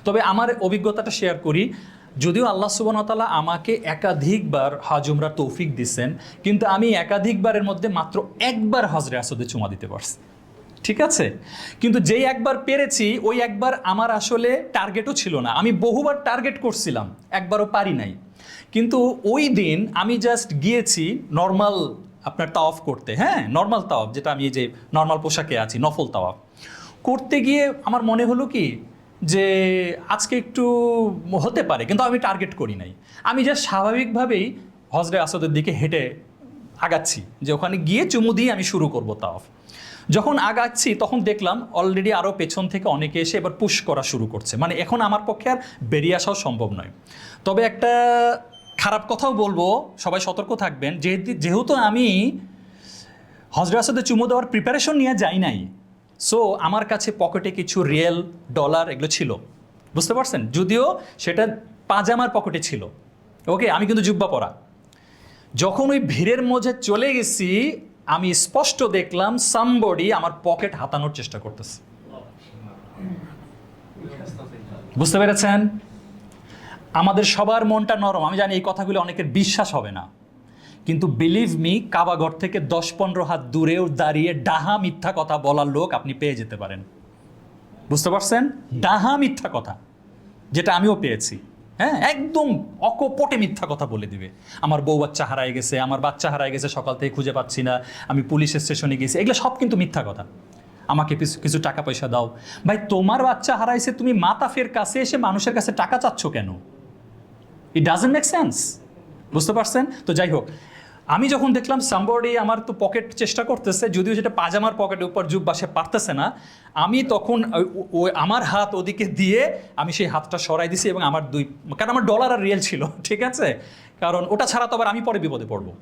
তবে আমার অভিজ্ঞতাটা শেয়ার করি। যদিও আল্লাহ সুবহানাহু ওয়া তাআলা আমাকে একাধিকবার হজ উমরার তৌফিক দিচ্ছেন, কিন্তু আমি একাধিকবারের মধ্যে মাত্র একবার হজরে আসওয়াদে চুমা দিতে পারছি। ঠিক আছে, কিন্তু যেই একবার পেরেছি ওই একবার আমার আসলে টার্গেটও ছিল না, আমি বহুবার টার্গেট করছিলাম, একবারও পারি নাই। কিন্তু ওই দিন আমি জাস্ট গিয়েছি নর্মাল আপনার তাওয়াফ করতে, হ্যাঁ নর্মাল তাওয়াফ, যেটা আমি এই যে নর্মাল পোশাকে আছি, নফল তাওয়াফ করতে গিয়ে আমার মনে হলো কি যে আজকে একটু হতে পারে, কিন্তু আমি টার্গেট করি নাই। আমি জাস্ট স্বাভাবিকভাবেই হজরে আসওয়াদের দিকে হেঁটে আগাচ্ছি, যে ওখানে গিয়ে চুমু দিয়ে আমি শুরু করব তাওয়াফ। যখন আগাচ্ছি তখন দেখলাম অলরেডি আরও পেছন থেকে অনেকে এসে এবার পুশ করা শুরু করছে, মানে এখন আমার পক্ষে আর বেরিয়ে আসাও সম্ভব নয়। তবে একটা খারাপ কথাও বলবো, সবাই সতর্ক থাকবেন, যেহেতু আমি হজরে আসওয়াদে চুমু দেওয়ার প্রিপারেশন নিয়ে যাই নাই, সো আমার কাছে পকেটে কিছু রিয়েল ডলার এগুলো ছিল, বুঝতে পারছেন, যদিও সেটা পাজামার পকেটে ছিল। ওকে, আমি কিন্তু জুব্বা পরা। যখন ওই ভিড়ের মধ্যে চলে গেছি আমি স্পষ্ট দেখলাম সামবডি আমার পকেট হাতানোর চেষ্টা করতেছে। বুঝতে পেরেছেন? আমাদের সবার মনটা নরম, আমি জানি এই কথাগুলো অনেকের বিশ্বাস হবে না, কিন্তু বিলিভ মি, কাবাঘর থেকে 10-15 হাত দূরেও দাঁড়িয়ে ডাহা মিথ্যা কথা বলার লোক আপনি পেয়ে যেতে পারেন। বুঝতে পারছেন? ডাহা মিথ্যা কথা, যেটা আমিও পেয়েছি। হ্যাঁ, একদম অকপটে মিথ্যা কথা বলে দিবে, আমার বউ বাচ্চা হারায় গেছে, আমার বাচ্চা হারায় গেছে, সকাল থেকে খুঁজে পাচ্ছি না, আমি পুলিশের স্টেশনে গেছি, এগুলো সব কিন্তু মিথ্যা কথা। আমাকে কিছু টাকা পয়সা দাও। ভাই, তোমার বাচ্চা হারাইছে, তুমি মাতাফের কাছে এসে মানুষের কাছে টাকা চাচ্ছ কেন? It doesn't make sense. বুঝতে পারছেন? তো যাই হোক, আমি যখন দেখলাম সামবডি আমার তো পকেট চেষ্টা করতেছে, যদিও সেটা পাজামার পকেটের উপর জুব্বা, সে পারতেছে না, আমি তখন আমার হাত ওদিকে দিয়ে আমি সেই হাতটা সরাই দিছি, এবং আমার কারণ আমার ডলার আর রিয়েল ছিল, ঠিক আছে, কারণ ওটা ছাড়া তো আবার আমি পরে বিপদে পড়বো।